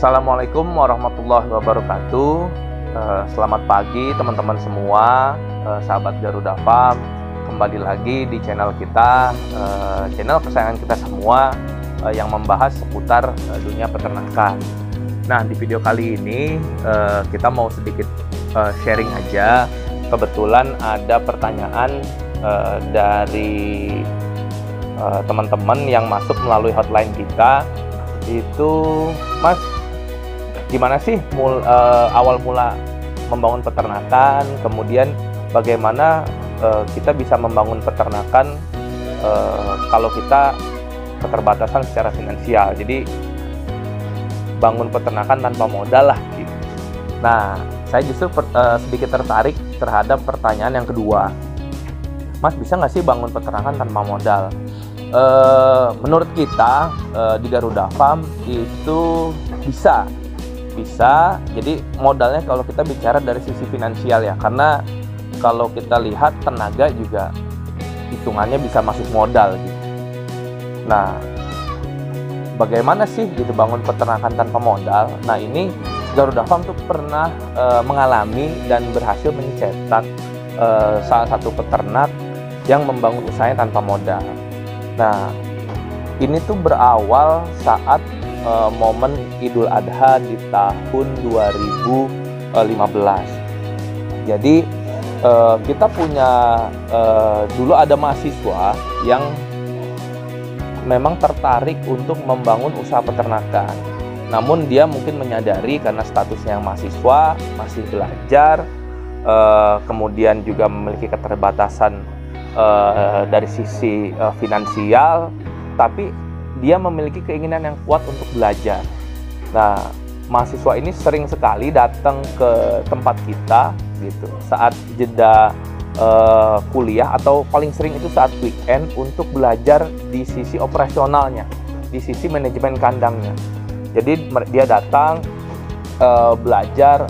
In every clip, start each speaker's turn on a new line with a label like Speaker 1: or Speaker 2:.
Speaker 1: Assalamualaikum warahmatullahi wabarakatuh. Selamat pagi teman-teman semua, sahabat Garuda Farm. Kembali lagi di channel kita, channel kesayangan kita semua, yang membahas seputar dunia peternakan. Nah, di video kali ini kita mau sedikit sharing aja. Kebetulan ada pertanyaan dari teman-teman yang masuk melalui hotline kita. Itu, Mas, gimana sih awal mula membangun peternakan, kemudian bagaimana kita bisa membangun peternakan kalau kita keterbatasan secara finansial. Jadi bangun peternakan tanpa modal lah gitu. Nah, saya justru sedikit tertarik terhadap pertanyaan yang kedua. Mas, bisa nggak sih bangun peternakan tanpa modal? Menurut kita di Garuda Farm itu bisa. Jadi modalnya kalau kita bicara dari sisi finansial ya, karena kalau kita lihat tenaga juga hitungannya bisa masuk modal gitu. Nah, bagaimana sih gitu bangun peternakan tanpa modal? Nah, ini Garuda Farm tuh pernah mengalami dan berhasil mencetak salah satu peternak yang membangun usahanya tanpa modal. Nah, ini tuh berawal saat momen Idul Adha di tahun 2015. Jadi kita punya dulu ada mahasiswa yang memang tertarik untuk membangun usaha peternakan. Namun dia mungkin menyadari karena statusnya yang mahasiswa, masih belajar, kemudian juga memiliki keterbatasan dari sisi finansial, tapi dia memiliki keinginan yang kuat untuk belajar. Nah, mahasiswa ini sering sekali datang ke tempat kita gitu saat jeda kuliah, atau paling sering itu saat weekend, untuk belajar di sisi operasionalnya, di sisi manajemen kandangnya. Jadi dia datang belajar,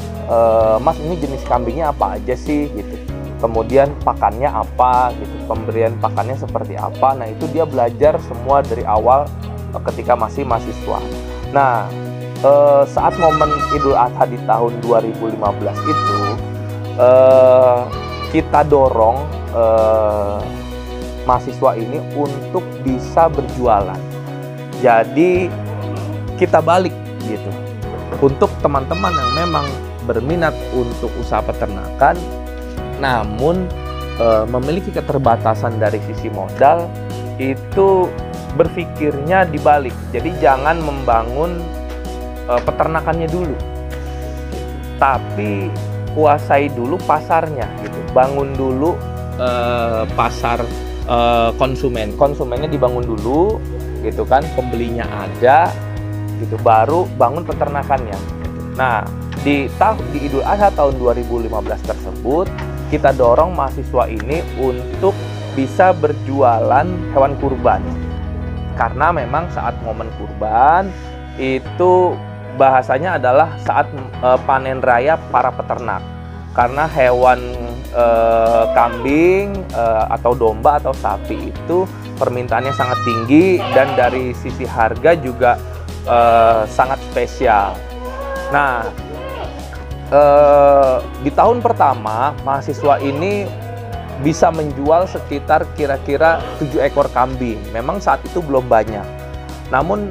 Speaker 1: Mas, ini jenis kambingnya apa aja sih gitu, kemudian pakannya apa gitu, pemberian pakannya seperti apa. Nah, itu dia belajar semua dari awal ketika masih mahasiswa. Nah, saat momen Idul Adha di tahun 2015 itu kita dorong mahasiswa ini untuk bisa berjualan. Jadi kita balik gitu, untuk teman-teman yang memang berminat untuk usaha peternakan namun memiliki keterbatasan dari sisi modal, itu berpikirnya dibalik. Jadi jangan membangun peternakannya dulu, tapi kuasai dulu pasarnya gitu. Bangun dulu pasar konsumennya dibangun dulu gitu kan, pembelinya ada gitu, baru bangun peternakannya. Nah, di Idul Adha tahun 2015 tersebut, kita dorong mahasiswa ini untuk bisa berjualan hewan kurban. Karena memang saat momen kurban itu bahasanya adalah saat panen raya para peternak. Karena hewan kambing atau domba atau sapi itu permintaannya sangat tinggi, dan dari sisi harga juga sangat spesial. Nah, di tahun pertama mahasiswa ini bisa menjual sekitar kira-kira 7 ekor kambing. Memang saat itu belum banyak, namun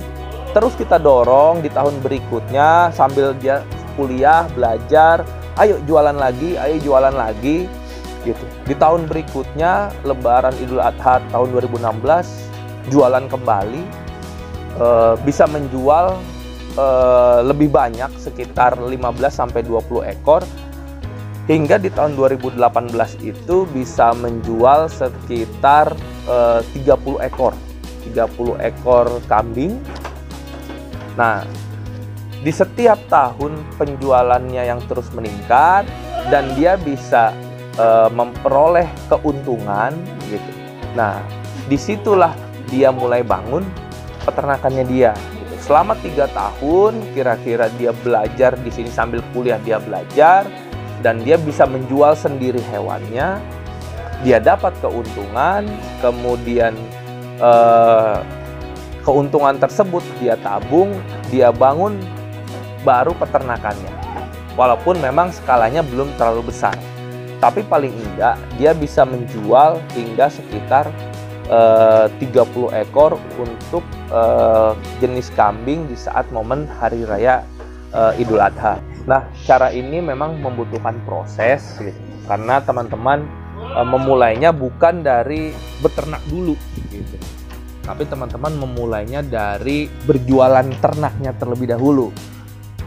Speaker 1: terus kita dorong di tahun berikutnya sambil dia kuliah belajar, ayo jualan lagi gitu. Di tahun berikutnya Lebaran Idul Adha tahun 2016 jualan kembali, bisa menjual lebih banyak, sekitar 15-20 ekor, hingga di tahun 2018 itu bisa menjual sekitar 30 ekor kambing. Nah, di setiap tahun penjualannya yang terus meningkat, dan dia bisa memperoleh keuntungan gitu. Nah, disitulah dia mulai bangun peternakannya dia. Selama 3 tahun kira-kira dia belajar di sini, sambil kuliah dia belajar, dan dia bisa menjual sendiri hewannya. Dia dapat keuntungan, kemudian keuntungan tersebut dia tabung, dia bangun baru peternakannya. Walaupun memang skalanya belum terlalu besar, tapi paling enggak dia bisa menjual hingga sekitar 30 ekor untuk jenis kambing di saat momen hari raya Idul Adha. Nah, cara ini memang membutuhkan proses gitu, karena teman-teman memulainya bukan dari beternak dulu gitu, tapi teman-teman memulainya dari berjualan ternaknya terlebih dahulu,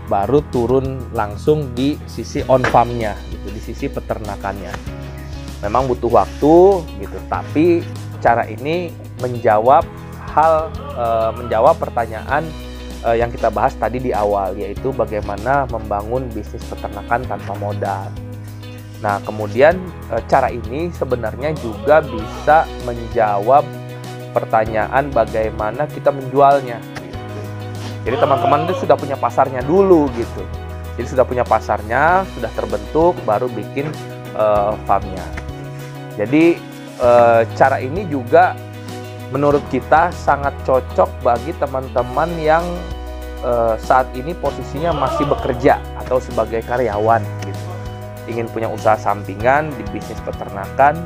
Speaker 1: baru turun langsung di sisi on farm-nya gitu, di sisi peternakannya. Memang butuh waktu gitu, tapi cara ini menjawab pertanyaan yang kita bahas tadi di awal, yaitu bagaimana membangun bisnis peternakan tanpa modal. Nah, kemudian cara ini sebenarnya juga bisa menjawab pertanyaan bagaimana kita menjualnya. Jadi teman-teman itu sudah punya pasarnya dulu gitu. Jadi sudah punya pasarnya, sudah terbentuk, baru bikin farmnya. Jadi cara ini juga menurut kita sangat cocok bagi teman-teman yang saat ini posisinya masih bekerja atau sebagai karyawan gitu. Ingin punya usaha sampingan di bisnis peternakan,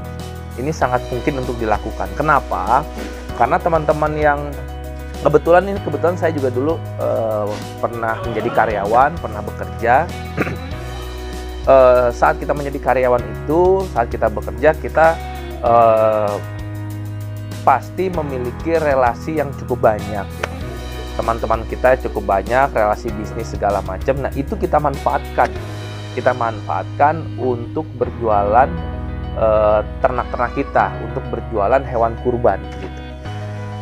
Speaker 1: ini sangat mungkin untuk dilakukan. Kenapa? Karena teman-teman yang kebetulan saya juga dulu pernah menjadi karyawan, pernah bekerja. Saat kita menjadi karyawan itu, saat kita bekerja, kita pasti memiliki relasi yang cukup banyak. Teman-teman kita cukup banyak, relasi bisnis segala macam. Nah, itu kita manfaatkan. Kita manfaatkan untuk berjualan ternak-ternak kita, untuk berjualan hewan kurban gitu.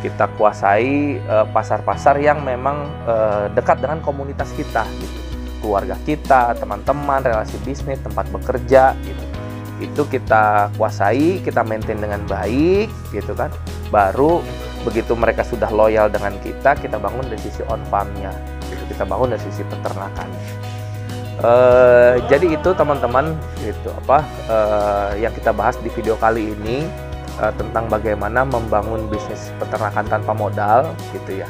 Speaker 1: Kita kuasai pasar-pasar yang memang dekat dengan komunitas kita gitu. Keluarga kita, teman-teman, relasi bisnis, tempat bekerja gitu. Itu kita kuasai, kita maintain dengan baik gitu kan. Baru begitu mereka sudah loyal dengan kita bangun dari sisi on farm-nya gitu. Kita bangun dari sisi peternakannya. Jadi itu teman-teman gitu yang kita bahas di video kali ini tentang bagaimana membangun bisnis peternakan tanpa modal gitu ya.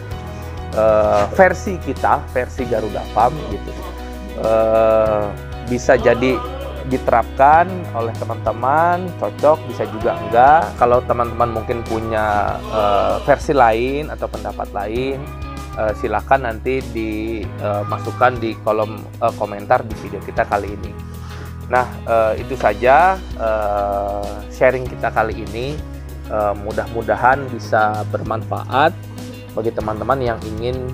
Speaker 1: Versi kita, versi Garuda Farm gitu, bisa jadi diterapkan oleh teman-teman, cocok, bisa juga enggak. Kalau teman-teman mungkin punya versi lain atau pendapat lain, silakan nanti dimasukkan di kolom komentar di video kita kali ini. Nah, itu saja sharing kita kali ini. Mudah-mudahan bisa bermanfaat bagi teman-teman yang ingin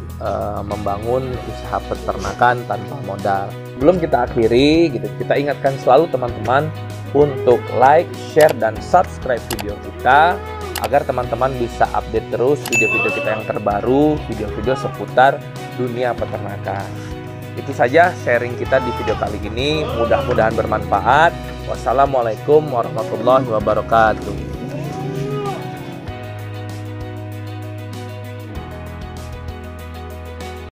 Speaker 1: membangun usaha peternakan tanpa modal. Belum kita akhiri gitu, kita ingatkan selalu teman-teman untuk like, share, dan subscribe video kita agar teman-teman bisa update terus video-video kita yang terbaru, video-video seputar dunia peternakan. Itu saja sharing kita di video kali ini, mudah-mudahan bermanfaat. Wassalamualaikum warahmatullahi wabarakatuh.